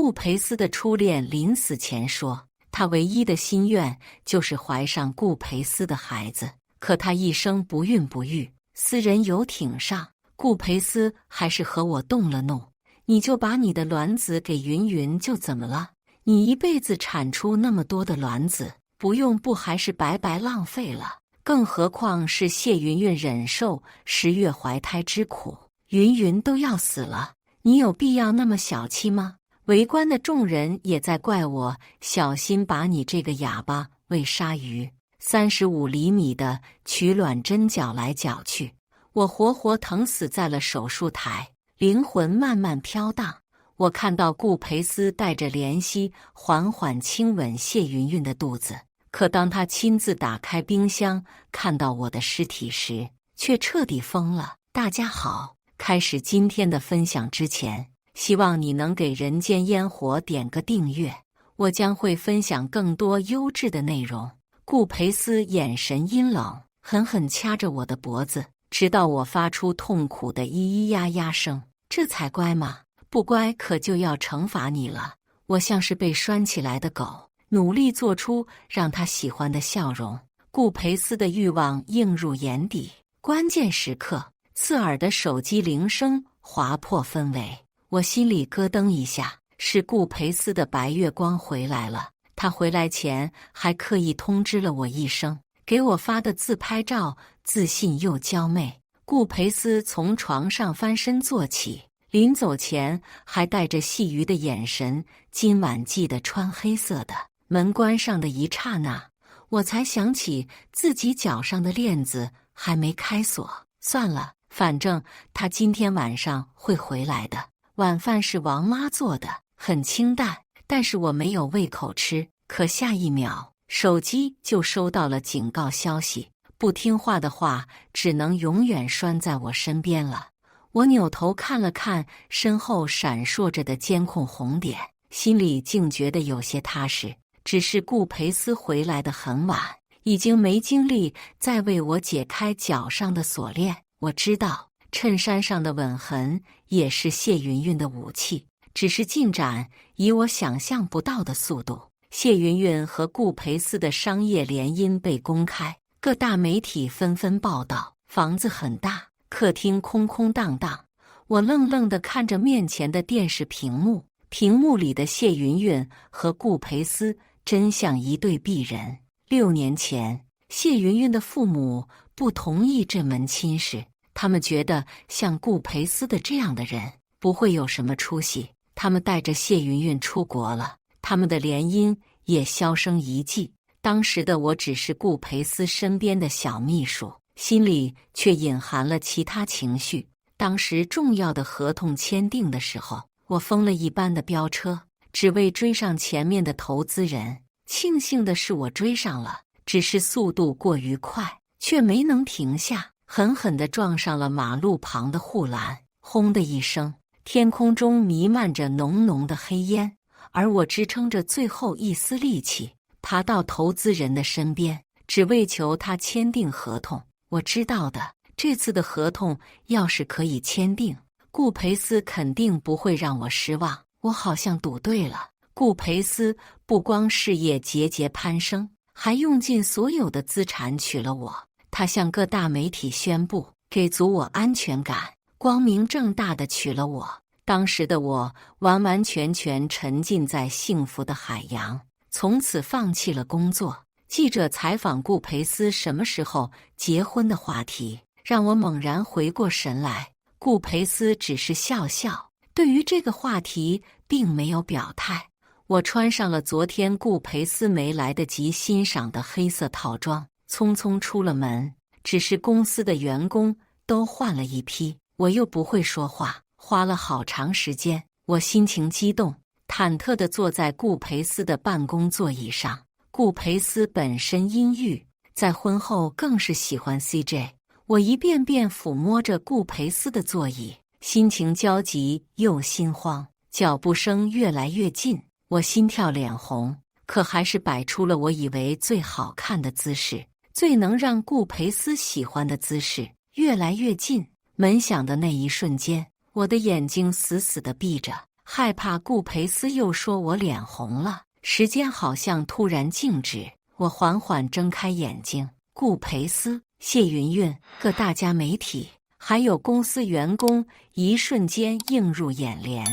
顾培斯的初恋临死前说，他唯一的心愿就是怀上顾培斯的孩子，可他一生不孕不育。私人游艇上，顾培斯还是和我动了怒。你就把你的卵子给云云就怎么了？你一辈子产出那么多的卵子，不用不还是白白浪费了？更何况是谢云云忍受10月怀胎之苦，云云都要死了，你有必要那么小气吗？围观的众人也在怪我小心把你这个哑巴喂鲨鱼，35厘米的取卵针绞来绞去，我活活疼死在了手术台，灵魂慢慢飘荡。我看到顾培斯带着怜惜缓缓亲吻谢云云的肚子，可当他亲自打开冰箱看到我的尸体时，却彻底疯了。大家好，开始今天的分享之前，希望你能给人间烟火点个订阅，我将会分享更多优质的内容。顾培斯眼神阴冷，狠狠掐着我的脖子，直到我发出痛苦的咿咿呀呀声。这才乖吗？不乖可就要惩罚你了。我像是被拴起来的狗，努力做出让他喜欢的笑容。顾培斯的欲望映入眼底，关键时刻，刺耳的手机铃声划破氛围，我心里咯噔一下。是顾培斯的白月光回来了，他回来前还刻意通知了我一声，给我发的自拍照自信又娇媚。顾培斯从床上翻身坐起，临走前还带着戏谑的眼神，今晚记得穿黑色的。门关上的一刹那，我才想起自己脚上的链子还没开锁。算了，反正他今天晚上会回来的。晚饭是王妈做的，很清淡，但是我没有胃口吃。可下一秒，手机就收到了警告消息，不听话的话，只能永远拴在我身边了。我扭头看了看身后闪烁着的监控红点，心里竟觉得有些踏实。只是顾培斯回来得很晚，已经没精力再为我解开脚上的锁链。我知道衬衫上的吻痕也是谢云云的武器，只是进展以我想象不到的速度。谢云云和顾培斯的商业联姻被公开，各大媒体纷纷报道。房子很大，客厅空空荡荡，我愣愣地看着面前的电视屏幕，屏幕里的谢云云和顾培斯真像一对璧人。6年前，谢云云的父母不同意这门亲事，他们觉得像顾培斯的这样的人不会有什么出息，他们带着谢云云出国了，他们的联姻也销声匿迹。当时的我只是顾培斯身边的小秘书，心里却隐含了其他情绪。当时重要的合同签订的时候，我疯了一般的飙车，只为追上前面的投资人。庆幸的是我追上了，只是速度过于快，却没能停下，狠狠地撞上了马路旁的护栏。轰的一声，天空中弥漫着浓浓的黑烟，而我支撑着最后一丝力气爬到投资人的身边，只为求他签订合同。我知道的，这次的合同要是可以签订，顾培斯肯定不会让我失望。我好像赌对了。顾培斯不光事业节节攀升，还用尽所有的资产娶了我。他向各大媒体宣布，给足我安全感，光明正大地娶了我。当时的我完完全全沉浸在幸福的海洋，从此放弃了工作。记者采访顾培斯什么时候结婚的话题，让我猛然回过神来。顾培斯只是笑笑，对于这个话题并没有表态。我穿上了昨天顾培斯没来得及欣赏的黑色套装，匆匆出了门。只是公司的员工都换了一批，我又不会说话，花了好长时间。我心情激动，忐忑地坐在顾培斯的办公座椅上。顾培斯本身阴郁，在婚后更是喜欢 CJ。我一遍遍抚摸着顾培斯的座椅，心情焦急又心慌，脚步声越来越近。我心跳脸红，可还是摆出了我以为最好看的姿势，最能让顾培斯喜欢的姿势。越来越近，门响的那一瞬间，我的眼睛死死地闭着，害怕顾培斯又说我脸红了。时间好像突然静止，我缓缓睁开眼睛。顾培斯、谢云云、各大家媒体，还有公司员工，一瞬间映入眼帘。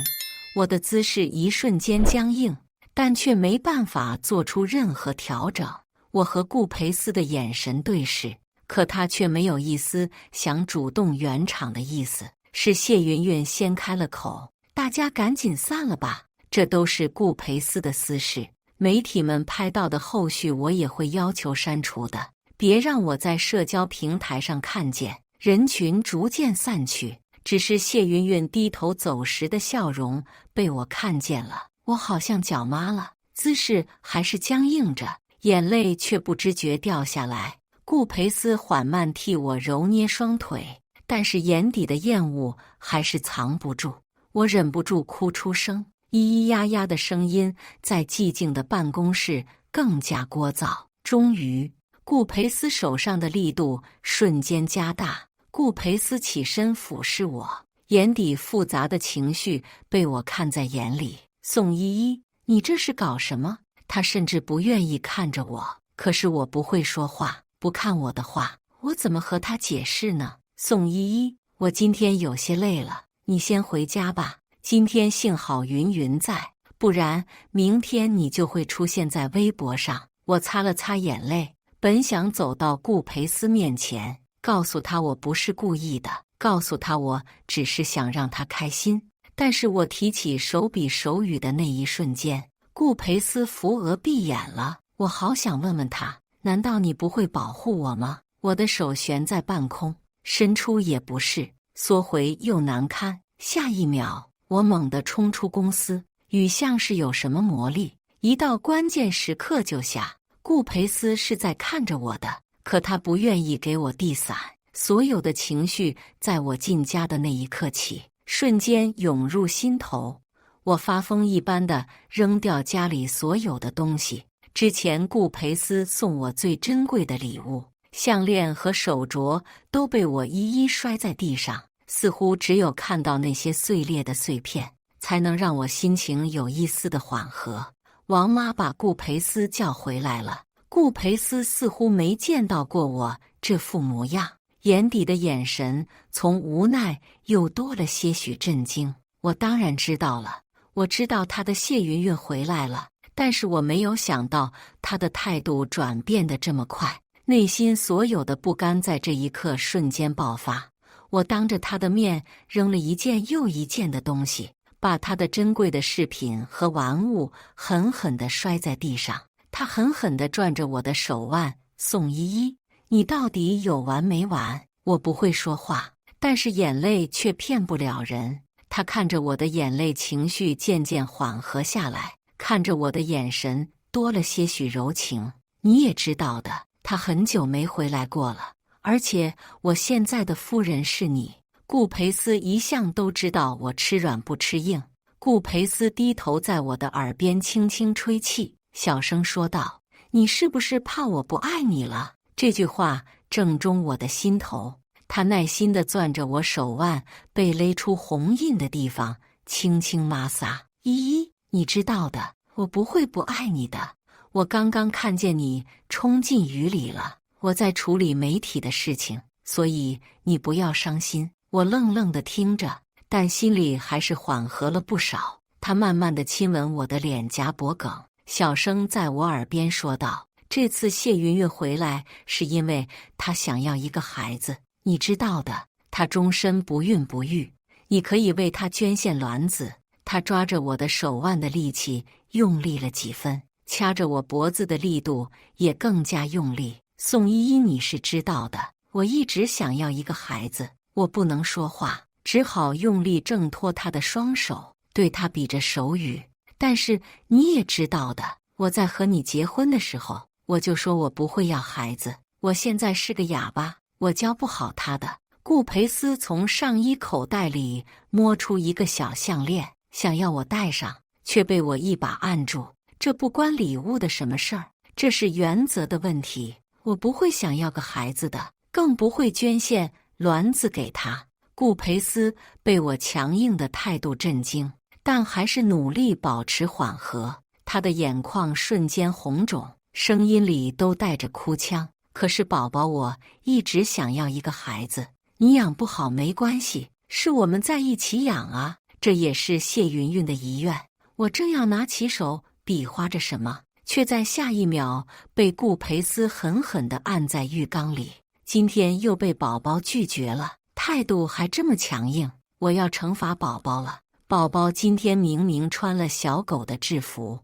我的姿势一瞬间僵硬，但却没办法做出任何调整。我和顾培斯的眼神对视，可他却没有一丝想主动圆场的意思。是谢云云先开了口：“大家赶紧散了吧，这都是顾培斯的私事，媒体们拍到的后续我也会要求删除的，别让我在社交平台上看见。”人群逐渐散去，只是谢云云低头走时的笑容被我看见了。我好像脚麻了，姿势还是僵硬着，眼泪却不知觉掉下来。顾培斯缓慢替我揉捏双腿，但是眼底的厌恶还是藏不住。我忍不住哭出声，咿咿呀呀的声音在寂静的办公室更加聒噪。终于，顾培斯手上的力度瞬间加大。顾培斯起身俯视我，眼底复杂的情绪被我看在眼里。宋依依，你这是搞什么？他甚至不愿意看着我，可是我不会说话，不看我的话，我怎么和他解释呢？宋依依，我今天有些累了，你先回家吧。今天幸好云云在，不然明天你就会出现在微博上。我擦了擦眼泪，本想走到顾培斯面前，告诉他我不是故意的，告诉他我只是想让他开心。但是我提起手笔手语的那一瞬间，顾培斯扶额闭眼了。我好想问问他，难道你不会保护我吗？我的手悬在半空，伸出也不是，缩回又难堪。下一秒，我猛地冲出公司，雨像是有什么魔力，一到关键时刻就下。顾培斯是在看着我的，可他不愿意给我递伞。所有的情绪在我进家的那一刻起，瞬间涌入心头。我发疯一般的扔掉家里所有的东西。之前顾培斯送我最珍贵的礼物，项链和手镯都被我一一摔在地上，似乎只有看到那些碎裂的碎片，才能让我心情有一丝的缓和。王妈把顾培斯叫回来了，顾培斯似乎没见到过我这副模样，眼底的眼神从无奈又多了些许震惊。我当然知道了，我知道他的谢云云回来了，但是我没有想到他的态度转变得这么快，内心所有的不甘在这一刻瞬间爆发。我当着他的面扔了一件又一件的东西，把他的珍贵的饰品和玩物狠狠地摔在地上。他狠狠地攥着我的手腕，宋依依，你到底有完没完？我不会说话，但是眼泪却骗不了人。他看着我的眼泪，情绪渐渐缓和下来，看着我的眼神多了些许柔情。你也知道的，他很久没回来过了，而且我现在的夫人是你。顾培斯一向都知道我吃软不吃硬。顾培斯低头在我的耳边轻轻吹气，小声说道：“你是不是怕我不爱你了？”这句话正中我的心头。他耐心地攥着我手腕被勒出红印的地方，轻轻摩挲。依依，你知道的，我不会不爱你的。我刚刚看见你冲进雨里了，我在处理媒体的事情，所以你不要伤心。我愣愣地听着，但心里还是缓和了不少。他慢慢地亲吻我的脸颊脖颈，小声在我耳边说道：“这次谢云云回来是因为她想要一个孩子，你知道的，她终身不孕不育，你可以为她捐献卵子。”他抓着我的手腕的力气用力了几分，掐着我脖子的力度也更加用力。宋依依，你是知道的，我一直想要一个孩子。我不能说话，只好用力挣脱他的双手，对他比着手语。但是你也知道的，我在和你结婚的时候，我就说我不会要孩子。我现在是个哑巴，我教不好他的。顾培斯从上衣口袋里摸出一个小项链，想要我戴上，却被我一把按住。这不关礼物的什么事儿，这是原则的问题。我不会想要个孩子的，更不会捐献卵子给他。顾培斯被我强硬的态度震惊，但还是努力保持缓和。他的眼眶瞬间红肿，声音里都带着哭腔。可是宝宝，我一直想要一个孩子，你养不好没关系，是我们在一起养啊。这也是谢云云的遗愿。我正要拿起手比划着什么，却在下一秒被顾培斯狠狠地按在浴缸里。今天又被宝宝拒绝了，态度还这么强硬。我要惩罚宝宝了。宝宝今天明明穿了小狗的制服，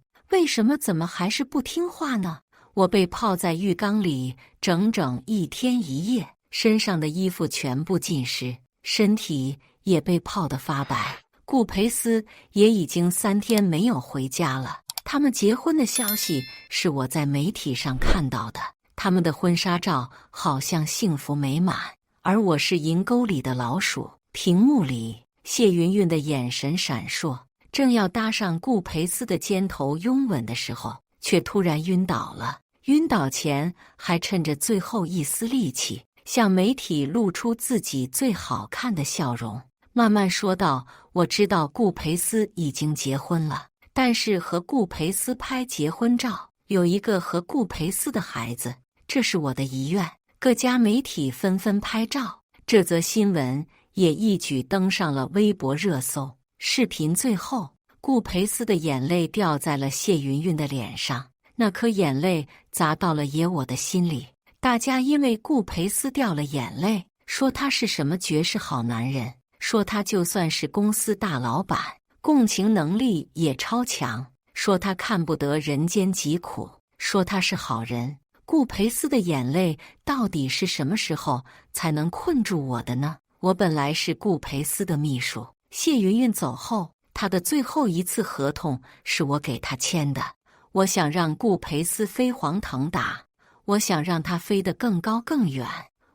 怎么还是不听话呢？我被泡在浴缸里整整1天1夜，身上的衣服全部浸湿，身体也被泡得发白。顾培斯也已经3天没有回家了。他们结婚的消息是我在媒体上看到的，他们的婚纱照好像幸福美满，而我是银沟里的老鼠。屏幕里，谢云云的眼神闪烁，正要搭上顾培斯的肩头拥吻的时候，却突然晕倒了。晕倒前还趁着最后一丝力气，向媒体露出自己最好看的笑容，慢慢说道：我知道顾培斯已经结婚了，但是和顾培斯拍结婚照，有一个和顾培斯的孩子，这是我的遗愿。各家媒体纷纷拍照，这则新闻也一举登上了微博热搜。视频最后，顾培斯的眼泪掉在了谢云云的脸上，那颗眼泪砸到了我的心里。大家因为顾培斯掉了眼泪，说他是什么绝世好男人，说他就算是公司大老板，共情能力也超强，说他看不得人间疾苦，说他是好人。顾培斯的眼泪到底是什么时候才能困住我的呢？我本来是顾培斯的秘书，谢云云走后，他的最后一次合同是我给他签的。我想让顾培斯飞黄腾达，我想让他飞得更高更远。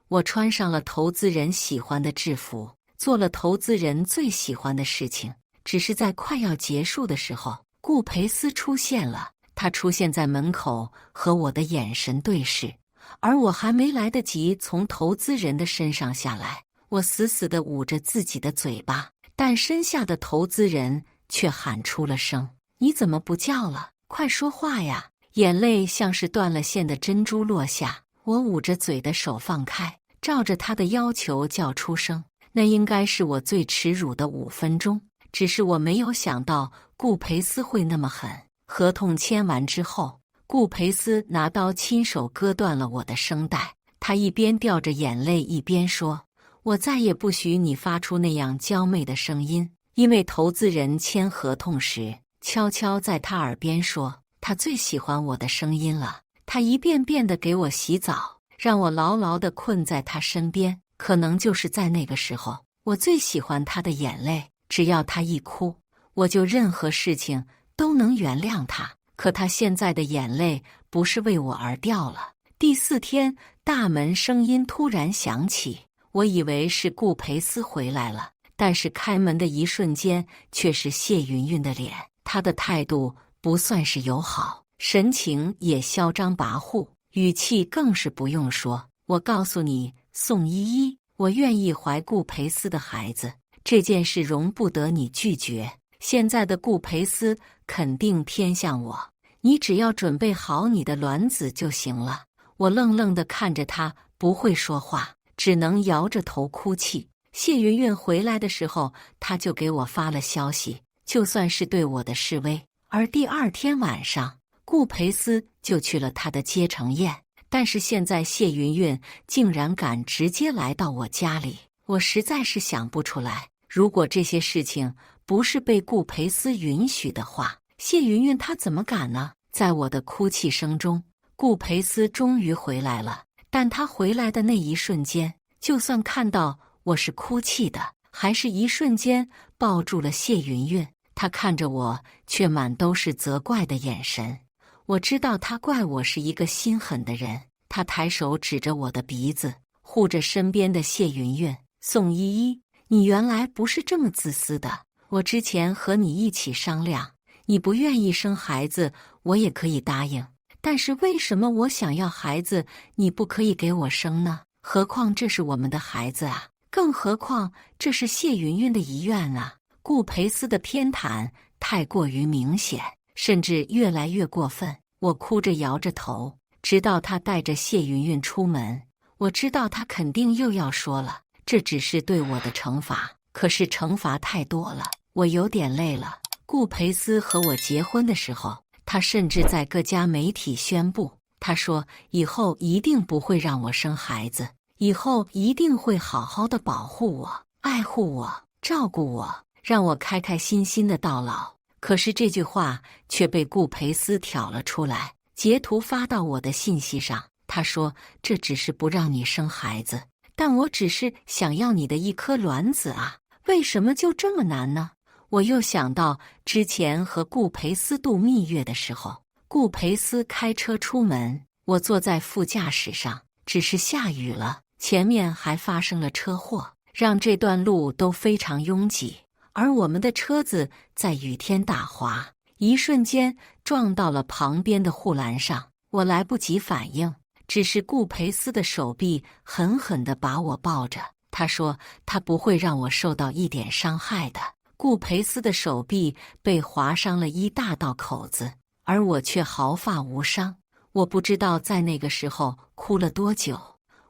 我穿上了投资人喜欢的制服，做了投资人最喜欢的事情。只是在快要结束的时候，顾培斯出现了。他出现在门口，和我的眼神对视，而我还没来得及从投资人的身上下来，我死死地捂着自己的嘴巴，但身下的投资人却喊出了声：你怎么不叫了？快说话呀！眼泪像是断了线的珍珠落下，我捂着嘴的手放开，照着他的要求叫出声。那应该是我最耻辱的5分钟，只是我没有想到顾培斯会那么狠。合同签完之后，顾培斯拿刀亲手割断了我的声带，他一边掉着眼泪一边说：我再也不许你发出那样娇媚的声音。因为投资人签合同时悄悄在他耳边说，他最喜欢我的声音了。他一遍遍地给我洗澡，让我牢牢地困在他身边。可能就是在那个时候，我最喜欢他的眼泪。只要他一哭，我就任何事情都能原谅他。可他现在的眼泪不是为我而掉了。第4天，大门声音突然响起，我以为是顾培斯回来了，但是开门的一瞬间却是谢云云的脸。他的态度不算是友好，神情也嚣张跋扈，语气更是不用说。我告诉你，宋依依，我愿意怀顾培斯的孩子，这件事容不得你拒绝。现在的顾培斯肯定偏向我，你只要准备好你的卵子就行了。我愣愣地看着他，不会说话，只能摇着头哭泣。谢云云回来的时候，他就给我发了消息，就算是对我的示威。而第2天晚上，顾培斯就去了他的接成宴。但是现在谢云云竟然敢直接来到我家里，我实在是想不出来。如果这些事情不是被顾培斯允许的话，谢云云她怎么敢呢？在我的哭泣声中，顾培斯终于回来了。但他回来的那一瞬间，就算看到我是哭泣的，还是一瞬间抱住了谢云云。他看着我，却满都是责怪的眼神。我知道他怪我是一个心狠的人。他抬手指着我的鼻子，护着身边的谢云云：宋依依，你原来不是这么自私的。我之前和你一起商量，你不愿意生孩子，我也可以答应。但是为什么我想要孩子，你不可以给我生呢？何况这是我们的孩子啊，更何况这是谢云云的遗愿啊。顾培斯的偏袒太过于明显，甚至越来越过分。我哭着摇着头，直到他带着谢云云出门。我知道他肯定又要说了，这只是对我的惩罚，可是惩罚太多了，我有点累了。顾培斯和我结婚的时候，他甚至在各家媒体宣布，他说以后一定不会让我生孩子，以后一定会好好的保护我、爱护我、照顾我，让我开开心心的到老。可是这句话却被顾培斯挑了出来，截图发到我的信息上。他说这只是不让你生孩子，但我只是想要你的一颗卵子啊，为什么就这么难呢？我又想到之前和顾培斯度蜜月的时候，顾培斯开车出门，我坐在副驾驶上，只是下雨了，前面还发生了车祸，让这段路都非常拥挤，而我们的车子在雨天打滑，一瞬间撞到了旁边的护栏上，我来不及反应，只是顾培斯的手臂狠狠地把我抱着，他说他不会让我受到一点伤害的。顾培斯的手臂被划伤了一大道口子，而我却毫发无伤。我不知道在那个时候哭了多久，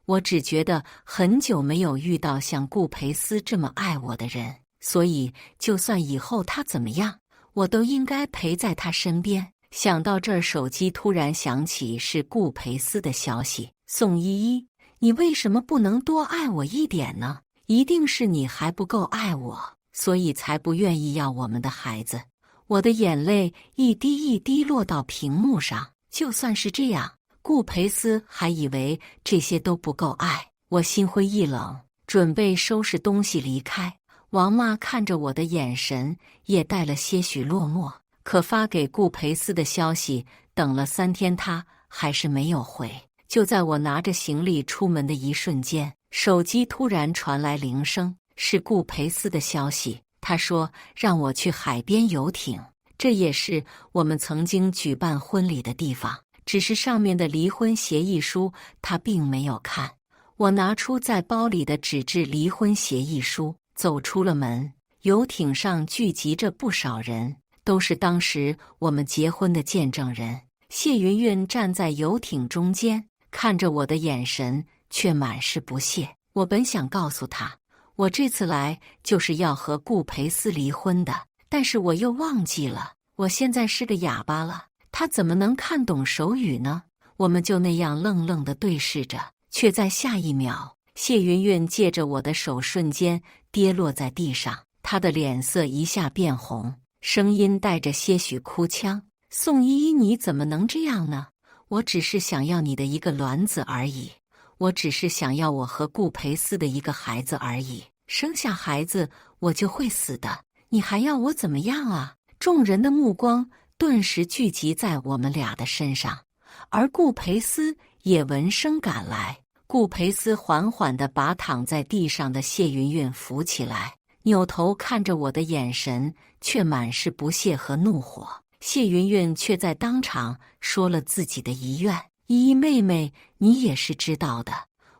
我只觉得很久没有遇到像顾培斯这么爱我的人，所以就算以后他怎么样，我都应该陪在他身边。想到这儿，手机突然响起是顾培斯的消息：宋依依，你为什么不能多爱我一点呢？一定是你还不够爱我，所以才不愿意要我们的孩子。我的眼泪一滴一滴落到屏幕上。就算是这样，顾培斯还以为这些都不够爱。我心灰意冷，准备收拾东西离开。王妈看着我的眼神也带了些许落寞，可发给顾培斯的消息等了3天，他还是没有回。就在我拿着行李出门的一瞬间，手机突然传来铃声，是顾培斯的消息。他说让我去海边游艇，这也是我们曾经举办婚礼的地方，只是上面的离婚协议书他并没有看。我拿出在包里的纸质离婚协议书，走出了门。游艇上聚集着不少人，都是当时我们结婚的见证人。谢云云站在游艇中间，看着我的眼神却满是不屑。我本想告诉他，我这次来就是要和顾培斯离婚的，但是我又忘记了，我现在是个哑巴了，他怎么能看懂手语呢？我们就那样愣愣地对视着，却在下一秒，谢云云借着我的手瞬间跌落在地上，她的脸色一下变红，声音带着些许哭腔：宋依依，你怎么能这样呢？我只是想要你的一个卵子而已，我只是想要我和顾培斯的一个孩子而已，生下孩子我就会死的，你还要我怎么样啊？众人的目光顿时聚集在我们俩的身上，而顾培斯也闻声赶来。顾培斯缓缓地把躺在地上的谢云云扶起来，扭头看着我的眼神却满是不屑和怒火。谢云云却在当场说了自己的遗愿：依依妹妹，你也是知道的，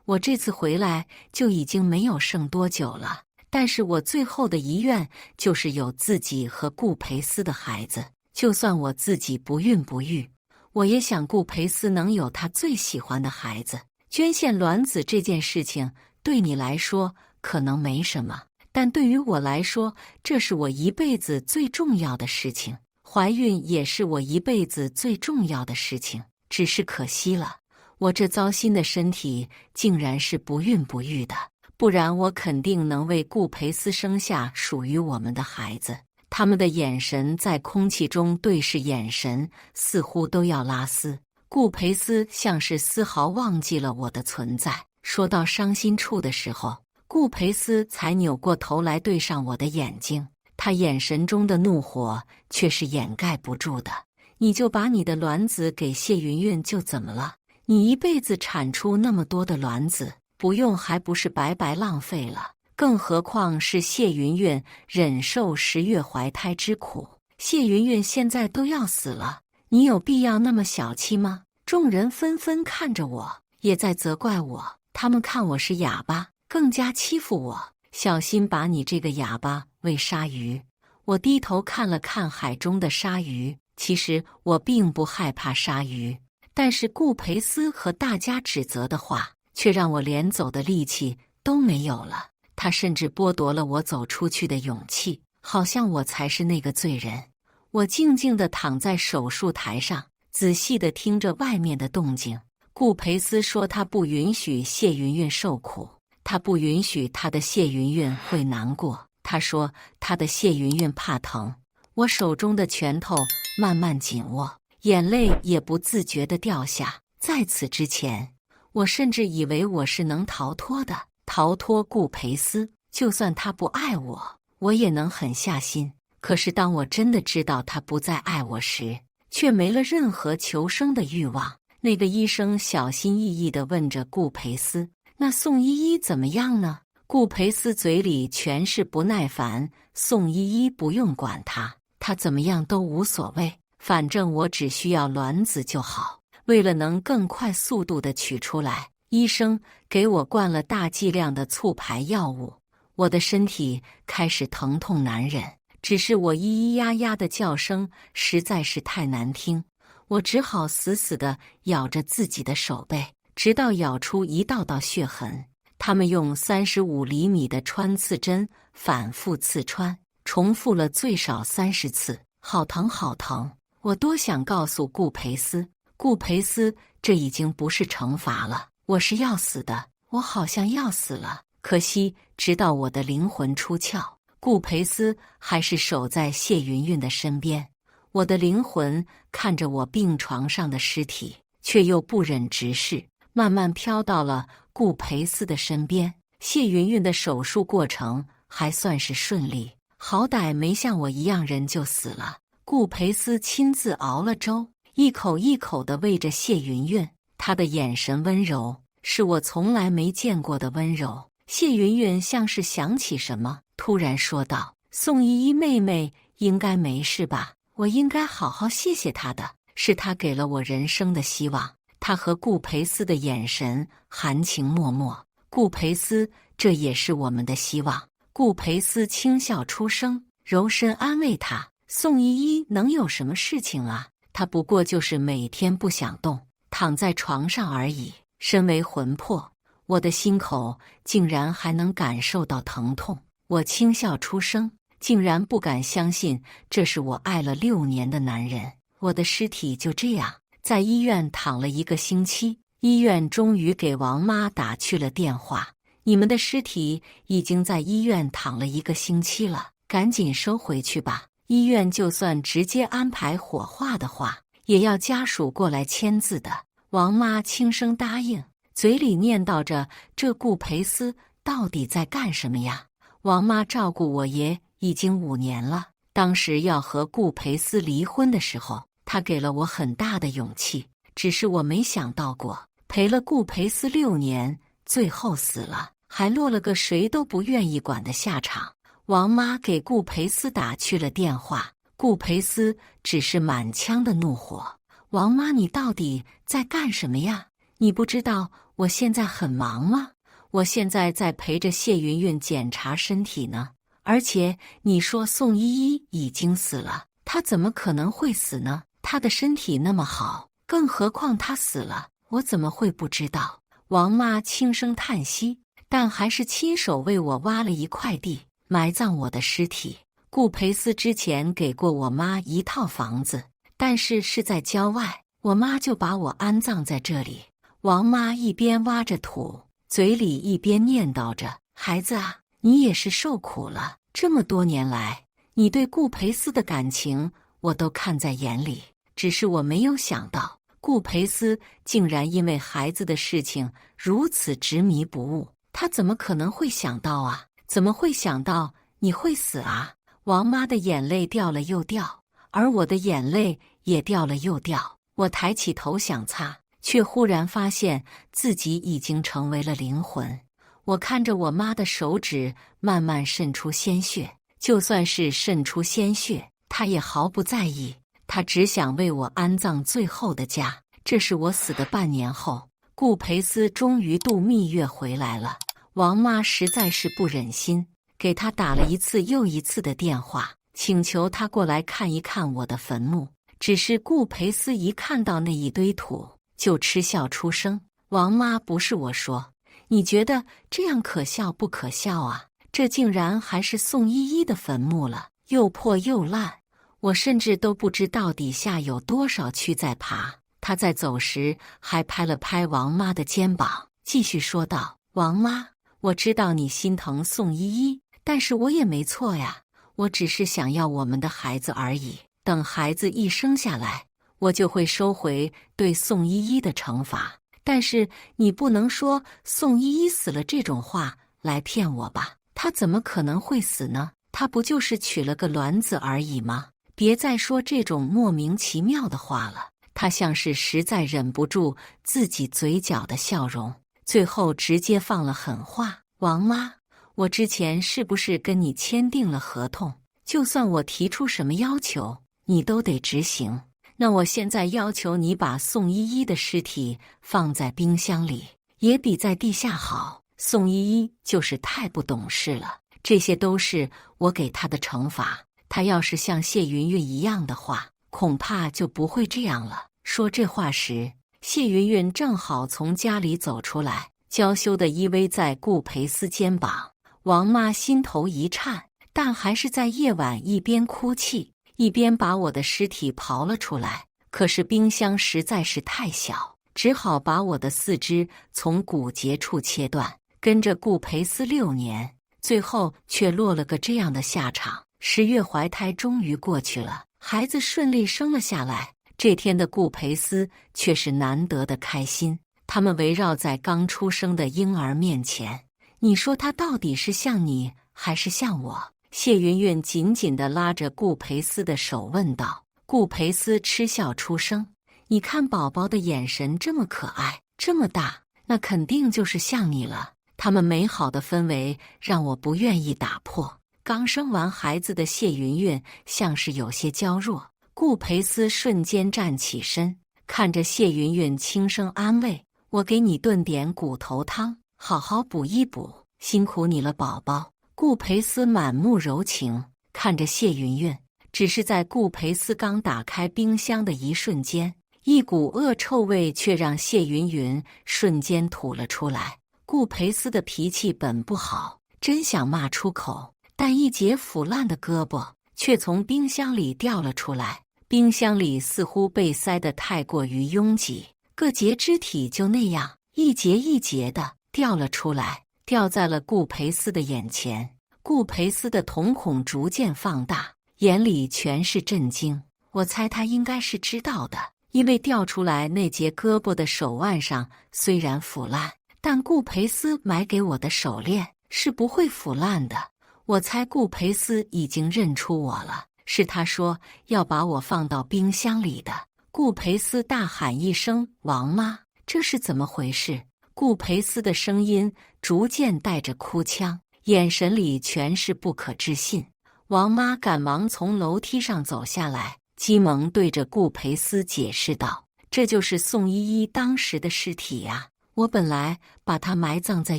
我这次回来就已经没有剩多久了，但是我最后的遗愿就是有自己和顾培斯的孩子，就算我自己不孕不育，我也想顾培斯能有他最喜欢的孩子。捐献卵子这件事情对你来说可能没什么，但对于我来说，这是我一辈子最重要的事情。怀孕也是我一辈子最重要的事情，只是可惜了，我这糟心的身体竟然是不孕不育的，不然我肯定能为顾培斯生下属于我们的孩子。他们的眼神在空气中对视，眼神似乎都要拉丝。顾培斯像是丝毫忘记了我的存在。说到伤心处的时候，顾培斯才扭过头来对上我的眼睛，他眼神中的怒火却是掩盖不住的。你就把你的卵子给谢云云就怎么了？你一辈子产出那么多的卵子，不用还不是白白浪费了？更何况是谢云云忍受10月怀胎之苦，谢云云现在都要死了，你有必要那么小气吗？众人纷纷看着我，也在责怪我，他们看我是哑巴，更加欺负我，小心把你这个哑巴喂鲨鱼。我低头看了看海中的鲨鱼，其实我并不害怕鲨鱼，但是顾培斯和大家指责的话，却让我连走的力气都没有了。他甚至剥夺了我走出去的勇气，好像我才是那个罪人。我静静地躺在手术台上，仔细地听着外面的动静。顾培斯说他不允许谢云云受苦，他不允许他的谢云云会难过。他说他的谢云云怕疼。我手中的拳头慢慢紧握，眼泪也不自觉地掉下。在此之前，我甚至以为我是能逃脱的，逃脱顾培斯，就算他不爱我，我也能狠下心。可是当我真的知道他不再爱我时，却没了任何求生的欲望。那个医生小心翼翼地问着顾培斯：“那宋依依怎么样呢？”顾培斯嘴里全是不耐烦：“宋依依不用管他，他怎么样都无所谓，反正我只需要卵子就好。”为了能更快速度地取出来，医生给我灌了大剂量的促排药物。我的身体开始疼痛难忍，只是我咿咿呀呀的叫声实在是太难听，我只好死死地咬着自己的手背，直到咬出一道道血痕。他们用35厘米的穿刺针反复刺穿，重复了最少30次，好疼好疼！我多想告诉顾培斯，顾培斯，这已经不是惩罚了，我是要死的，我好像要死了。可惜，直到我的灵魂出窍，顾培斯还是守在谢云云的身边。我的灵魂看着我病床上的尸体，却又不忍直视，慢慢飘到了顾培斯的身边。谢云云的手术过程还算是顺利，好歹没像我一样人就死了。顾培斯亲自熬了粥，一口一口地喂着谢云云，他的眼神温柔，是我从来没见过的温柔。谢云云像是想起什么，突然说道：“宋依依妹妹应该没事吧？我应该好好谢谢她的，是她给了我人生的希望。”她和顾培斯的眼神含情脉脉。顾培斯，这也是我们的希望。顾培斯轻笑出声，柔声安慰她：“宋依依能有什么事情啊？她不过就是每天不想动，躺在床上而已。”身为魂魄，我的心口竟然还能感受到疼痛。我轻笑出声，竟然不敢相信这是我爱了6年的男人。我的尸体就这样在医院躺了1个星期，医院终于给王妈打去了电话：“你们的尸体已经在医院躺了1个星期了，赶紧收回去吧。医院就算直接安排火化的话，也要家属过来签字的。”王妈轻声答应，嘴里念叨着：“这顾培斯到底在干什么呀？”王妈照顾我爷已经5年了，当时要和顾培斯离婚的时候，她给了我很大的勇气。只是我没想到过，陪了顾培斯6年，最后死了，还落了个谁都不愿意管的下场。王妈给顾培斯打去了电话，顾培斯只是满腔的怒火：“王妈，你到底在干什么呀？你不知道我现在很忙吗？我现在在陪着谢云云检查身体呢。而且你说宋依依已经死了，她怎么可能会死呢？她的身体那么好，更何况她死了，我怎么会不知道？”王妈轻声叹息，但还是亲手为我挖了一块地，埋葬我的尸体。顾培斯之前给过我妈1套房子，但是是在郊外，我妈就把我安葬在这里。王妈一边挖着土，嘴里一边念叨着：“孩子啊，你也是受苦了。这么多年来，你对顾培斯的感情我都看在眼里，只是我没有想到，顾培斯竟然因为孩子的事情如此执迷不悟。他怎么可能会想到啊？怎么会想到你会死啊？”王妈的眼泪掉了又掉，而我的眼泪也掉了又掉。我抬起头想擦，却忽然发现自己已经成为了灵魂。我看着我妈的手指慢慢渗出鲜血，就算是渗出鲜血，她也毫不在意。她只想为我安葬最后的家。这是我死的半年后，顾培斯终于度蜜月回来了。王妈实在是不忍心，给他打了一次又一次的电话，请求他过来看一看我的坟墓。只是顾培斯一看到那一堆土，就嗤笑出声：“王妈，不是我说，你觉得这样可笑不可笑啊？这竟然还是宋依依的坟墓了，又破又烂，我甚至都不知道底下有多少蛆在爬。”他在走时还拍了拍王妈的肩膀，继续说道：“王妈，我知道你心疼宋依依，但是我也没错呀，我只是想要我们的孩子而已。等孩子一生下来，我就会收回对宋依依的惩罚。但是你不能说宋依依死了这种话来骗我吧？她怎么可能会死呢？她不就是取了个卵子而已吗？别再说这种莫名其妙的话了。”他像是实在忍不住自己嘴角的笑容，最后直接放了狠话：“王妈，我之前是不是跟你签订了合同？就算我提出什么要求，你都得执行。那我现在要求你把宋依依的尸体放在冰箱里，也比在地下好。宋依依就是太不懂事了，这些都是我给她的惩罚。她要是像谢云云一样的话，恐怕就不会这样了。”说这话时，谢云云正好从家里走出来，娇羞地依偎在顾培斯肩膀。王妈心头一颤，但还是在夜晚一边哭泣，一边把我的尸体刨了出来。可是冰箱实在是太小，只好把我的四肢从骨节处切断，跟着顾培斯6年，最后却落了个这样的下场。10月怀胎终于过去了，孩子顺利生了下来。这天的顾培斯却是难得的开心，他们围绕在刚出生的婴儿面前。你说他到底是像你还是像我？谢云云紧紧地拉着顾培斯的手问道。顾培斯嗤笑出声：“你看宝宝的眼神这么可爱，这么大，那肯定就是像你了。他们美好的氛围让我不愿意打破。”刚生完孩子的谢云云像是有些娇弱。顾培斯瞬间站起身，看着谢云云轻声安慰：“我给你炖点骨头汤，好好补一补，辛苦你了，宝宝。”顾培斯满目柔情，看着谢云云。只是在顾培斯刚打开冰箱的一瞬间，一股恶臭味却让谢云云瞬间吐了出来。顾培斯的脾气本不好，真想骂出口，但一截腐烂的胳膊却从冰箱里掉了出来。冰箱里似乎被塞得太过于拥挤，各节肢体就那样一节一节的掉了出来，掉在了顾培斯的眼前。顾培斯的瞳孔逐渐放大，眼里全是震惊。我猜他应该是知道的，因为掉出来那节胳膊的手腕上虽然腐烂，但顾培斯买给我的手链是不会腐烂的。我猜顾培斯已经认出我了。是他说要把我放到冰箱里的。顾培斯大喊一声：“王妈，这是怎么回事？”顾培斯的声音逐渐带着哭腔，眼神里全是不可置信。王妈赶忙从楼梯上走下来，急忙对着顾培斯解释道：“这就是宋依依当时的尸体呀，我本来把她埋葬在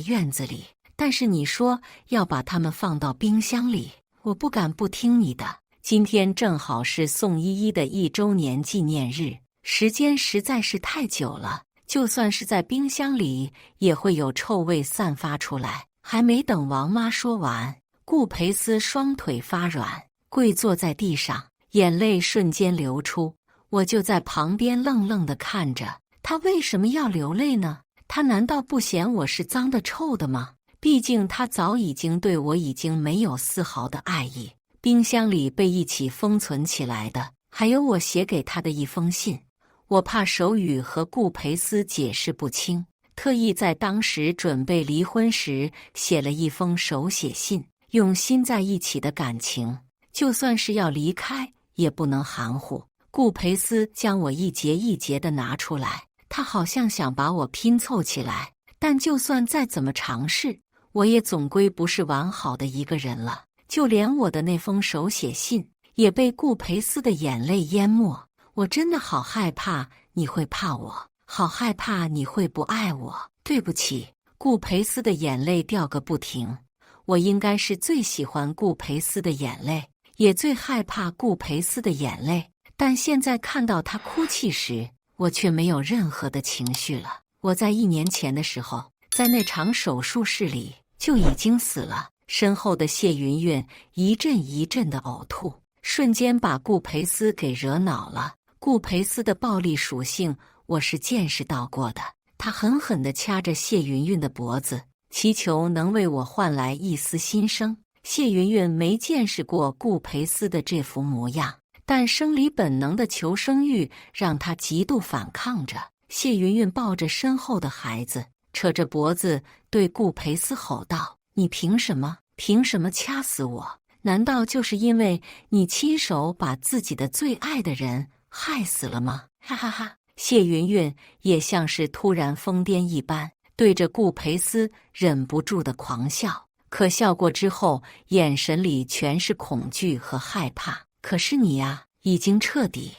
院子里，但是你说要把它们放到冰箱里，我不敢不听你的。今天正好是宋依依的1周年纪念日，时间实在是太久了，就算是在冰箱里也会有臭味散发出来。”还没等王妈说完，顾培斯双腿发软，跪坐在地上，眼泪瞬间流出。我就在旁边愣愣地看着，他为什么要流泪呢？他难道不嫌我是脏的臭的吗？毕竟他早已经对我已经没有丝毫的爱意。冰箱里被一起封存起来的，还有我写给他的一封信。我怕手语和顾培斯解释不清，特意在当时准备离婚时写了一封手写信，用心在一起的感情，就算是要离开也不能含糊。顾培斯将我一节一节的拿出来，他好像想把我拼凑起来，但就算再怎么尝试，我也总归不是完好的一个人了。就连我的那封手写信也被顾培斯的眼泪淹没。我真的好害怕你会怕我，好害怕你会不爱我。对不起。顾培斯的眼泪掉个不停。我应该是最喜欢顾培斯的眼泪，也最害怕顾培斯的眼泪。但现在看到他哭泣时，我却没有任何的情绪了。我在1年前的时候，在那场手术室里就已经死了。身后的谢云云一阵一阵的呕吐，瞬间把顾培斯给惹恼了。顾培斯的暴力属性我是见识到过的，他狠狠地掐着谢云云的脖子，祈求能为我换来一丝新生。谢云云没见识过顾培斯的这副模样，但生理本能的求生欲让他极度反抗着。谢云云抱着身后的孩子，扯着脖子对顾培斯吼道：“你凭什么？凭什么掐死我？难道就是因为你亲手把自己的最爱的人害死了吗？”哈哈哈！谢云云也像是突然疯癫一般，对着顾培斯忍不住的狂笑。可笑过之后，眼神里全是恐惧和害怕。可是你呀，已经彻底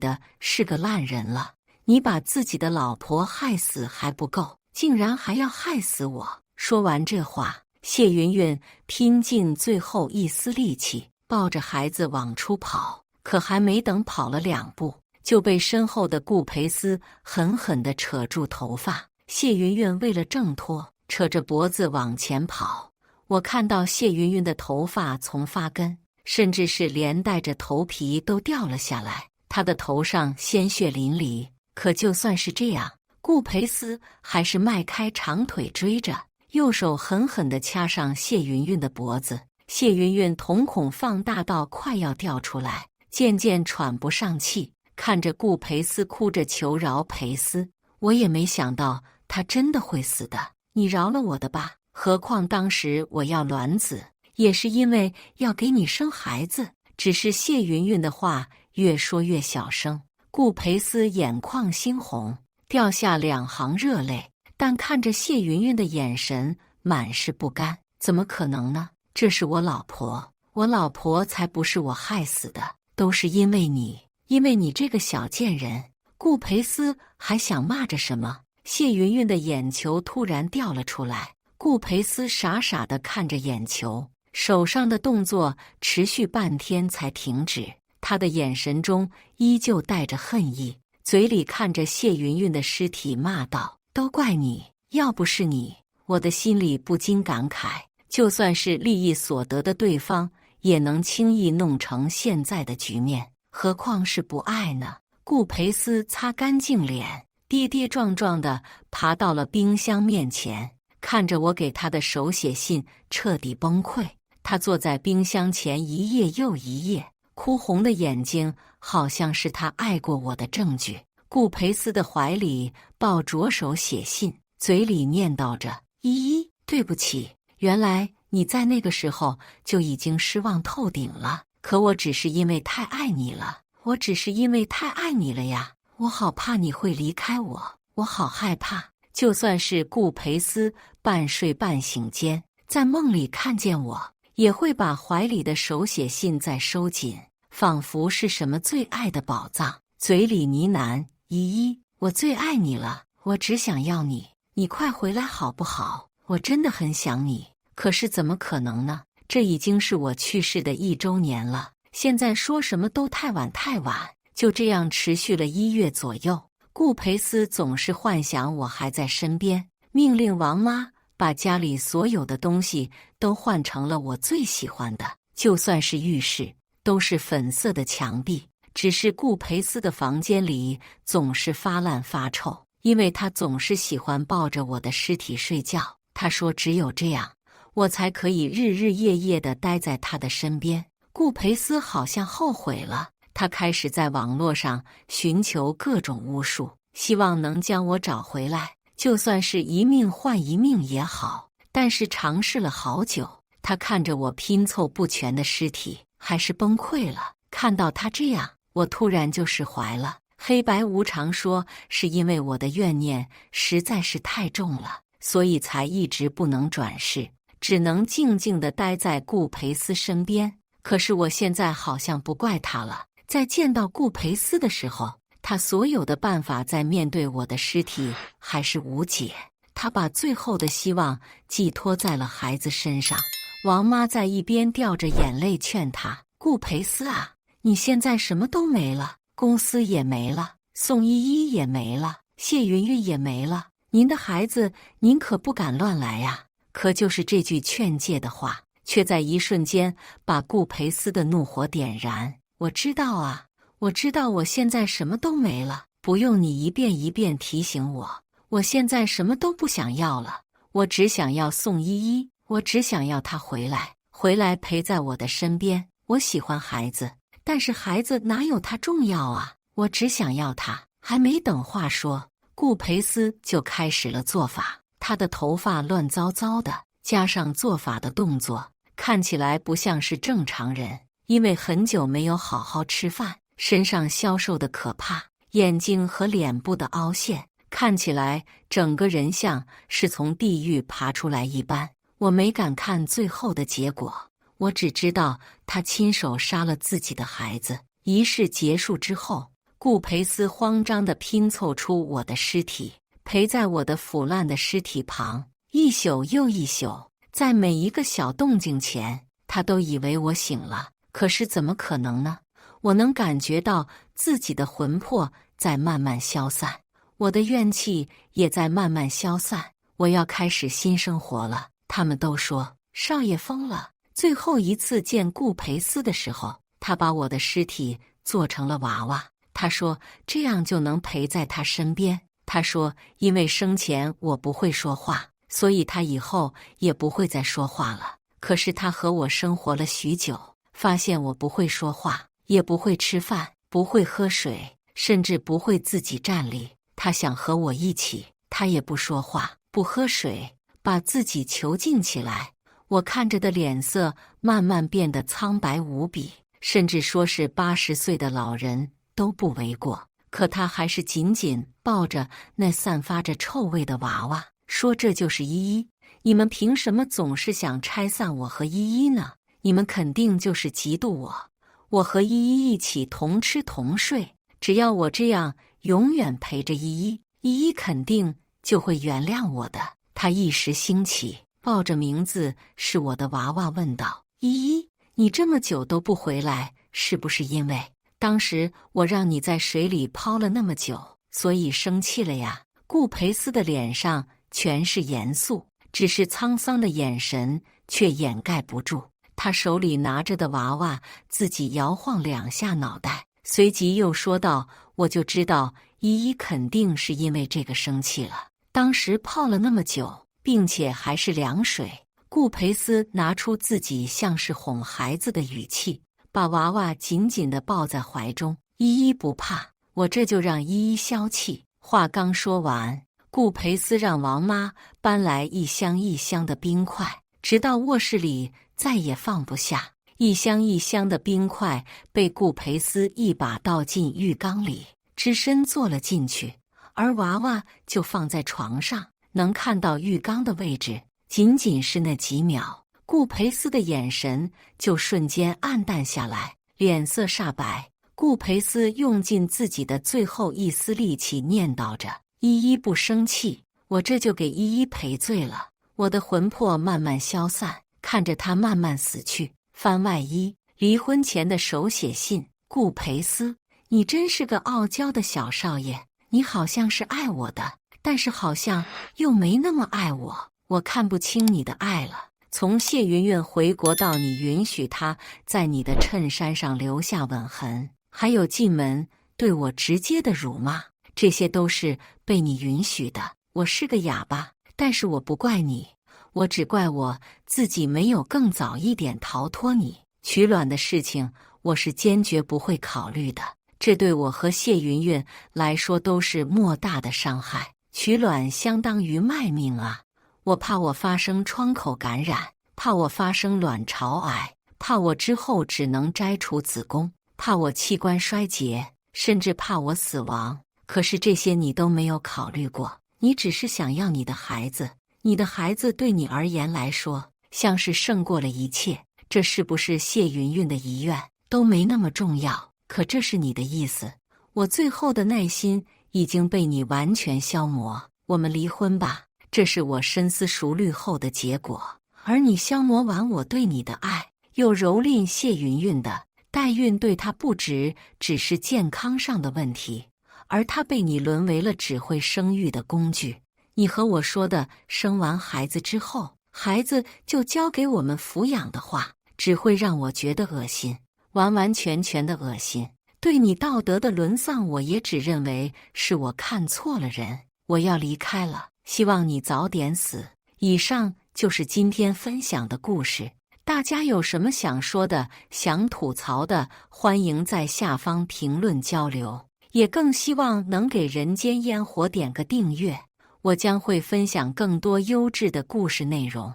的是个烂人了。你把自己的老婆害死还不够，竟然还要害死我！说完这话，谢云云拼尽最后一丝力气，抱着孩子往出跑。可还没等跑了2步，就被身后的顾培斯狠狠地扯住头发。谢云云为了挣脱，扯着脖子往前跑。我看到谢云云的头发从发根，甚至是连带着头皮都掉了下来，她的头上鲜血淋漓。可就算是这样，顾培斯还是迈开长腿追着，右手狠狠地掐上谢云云的脖子。谢云云瞳孔放大到快要掉出来，渐渐喘不上气，看着顾培斯哭着求饶培斯。我也没想到他真的会死的，你饶了我的吧。何况当时我要卵子，也是因为要给你生孩子。只是谢云云的话越说越小声，顾培斯眼眶猩红，掉下2行热泪，但看着谢云云的眼神满是不甘。怎么可能呢？这是我老婆，我老婆才不是我害死的，都是因为你这个小贱人。顾培斯还想骂着什么，谢云云的眼球突然掉了出来。顾培斯傻傻地看着眼球，手上的动作持续半天才停止，他的眼神中依旧带着恨意，嘴里看着谢云云的尸体骂道：“都怪你，要不是你。”我的心里不禁感慨，就算是利益所得的对方，也能轻易弄成现在的局面，何况是不爱呢？顾培斯擦干净脸，跌跌撞撞地爬到了冰箱面前，看着我给他的手写信，彻底崩溃。他坐在冰箱前一页又一页，哭红的眼睛好像是他爱过我的证据。顾培斯的怀里抱着手写信，嘴里念叨着：“依依，对不起，原来你在那个时候就已经失望透顶了。可我只是因为太爱你了，我只是因为太爱你了呀！我好怕你会离开我，我好害怕。”就算是顾培斯半睡半醒间，在梦里看见我，也会把怀里的手写信再收紧，仿佛是什么最爱的宝藏，嘴里呢喃：“依依，我最爱你了，我只想要你，你快回来好不好？我真的很想你。”可是怎么可能呢？这已经是我去世的1周年了，现在说什么都太晚太晚。就这样持续了1月左右，顾培斯总是幻想我还在身边，命令王妈把家里所有的东西都换成了我最喜欢的，就算是浴室都是粉色的墙壁。只是顾培斯的房间里总是发烂发臭，因为他总是喜欢抱着我的尸体睡觉。他说只有这样，我才可以日日夜夜地待在他的身边。顾培斯好像后悔了，他开始在网络上寻求各种巫术，希望能将我找回来，就算是一命换一命也好。但是尝试了好久，他看着我拼凑不全的尸体，还是崩溃了。看到他这样，我突然就释怀了。黑白无常说，是因为我的怨念实在是太重了，所以才一直不能转世，只能静静地待在顾培斯身边。可是我现在好像不怪他了，在见到顾培斯的时候，他所有的办法在面对我的尸体还是无解。他把最后的希望寄托在了孩子身上，王妈在一边掉着眼泪劝他：“顾培思啊，你现在什么都没了，公司也没了，宋依依也没了，谢云云也没了，您的孩子您可不敢乱来呀。”可就是这句劝诫的话，却在一瞬间把顾培思的怒火点燃。我知道啊，我知道我现在什么都没了，不用你一遍一遍提醒我，我现在什么都不想要了，我只想要宋依依，我只想要她回来，回来陪在我的身边。我喜欢孩子，但是孩子哪有他重要啊？我只想要他。还没等话说，顾培思就开始了做法。他的头发乱糟糟的，加上做法的动作，看起来不像是正常人。因为很久没有好好吃饭，身上消瘦的可怕，眼睛和脸部的凹陷，看起来整个人像是从地狱爬出来一般。我没敢看最后的结果，我只知道他亲手杀了自己的孩子。仪式结束之后，顾培思慌张地拼凑出我的尸体，陪在我的腐烂的尸体旁，一宿又一宿，在每一个小动静前，他都以为我醒了。可是怎么可能呢？我能感觉到自己的魂魄在慢慢消散，我的怨气也在慢慢消散。我要开始新生活了。他们都说少爷疯了。最后一次见顾培思的时候，他把我的尸体做成了娃娃。他说这样就能陪在他身边。他说因为生前我不会说话，所以他以后也不会再说话了。可是他和我生活了许久，发现我不会说话，也不会吃饭，不会喝水，甚至不会自己站立。他想和我一起，他也不说话，不喝水，把自己囚禁起来。我看着的脸色慢慢变得苍白无比，甚至说是80岁的老人都不为过。可他还是紧紧抱着那散发着臭味的娃娃，说这就是依依。你们凭什么总是想拆散我和依依呢？你们肯定就是嫉妒我。我和依依一起同吃同睡，只要我这样永远陪着依依，依依肯定就会原谅我的。他一时兴起，抱着名字是我的娃娃问道：“依依，你这么久都不回来，是不是因为当时我让你在水里泡了那么久，所以生气了呀？”顾培思的脸上全是严肃，只是沧桑的眼神却掩盖不住。他手里拿着的娃娃自己摇晃2下脑袋，随即又说道：“我就知道依依肯定是因为这个生气了。当时泡了那么久，并且还是凉水。”顾培思拿出自己像是哄孩子的语气，把娃娃紧紧地抱在怀中。依依不怕，我这就让依依消气。话刚说完，顾培思让王妈搬来一箱一箱的冰块，直到卧室里再也放不下。一箱一箱的冰块被顾培思一把倒进浴缸里，只身坐了进去，而娃娃就放在床上，能看到浴缸的位置。仅仅是那几秒，顾培思的眼神就瞬间暗淡下来，脸色煞白。顾培思用尽自己的最后一丝力气念叨着：“依依不生气，我这就给依依赔罪了。”我的魂魄慢慢消散，看着他慢慢死去。翻外衣，离婚前的手写信。顾培思，你真是个傲娇的小少爷，你好像是爱我的，但是好像又没那么爱我。我看不清你的爱了。从谢云云回国到你允许她在你的衬衫上留下吻痕，还有进门对我直接的辱骂，这些都是被你允许的。我是个哑巴，但是我不怪你，我只怪我自己没有更早一点逃脱你。取卵的事情我是坚决不会考虑的，这对我和谢云云来说都是莫大的伤害。取卵相当于卖命啊！我怕我发生窗口感染，怕我发生卵巢癌，怕我之后只能摘除子宫，怕我器官衰竭，甚至怕我死亡。可是这些你都没有考虑过，你只是想要你的孩子，你的孩子对你而言来说像是胜过了一切。这是不是谢云云的遗愿都没那么重要，可这是你的意思。我最后的耐心已经被你完全消磨，我们离婚吧。这是我深思熟虑后的结果，而你消磨完我对你的爱，又蹂躏谢云云的。代孕对她不只是健康上的问题，而她被你沦为了只会生育的工具。你和我说的生完孩子之后，孩子就交给我们抚养的话，只会让我觉得恶心，完完全全的恶心。对你道德的沦丧，我也只认为是我看错了人。我要离开了，希望你早点死。以上就是今天分享的故事。大家有什么想说的、想吐槽的，欢迎在下方评论交流。也更希望能给人间烟火点个订阅，我将会分享更多优质的故事内容。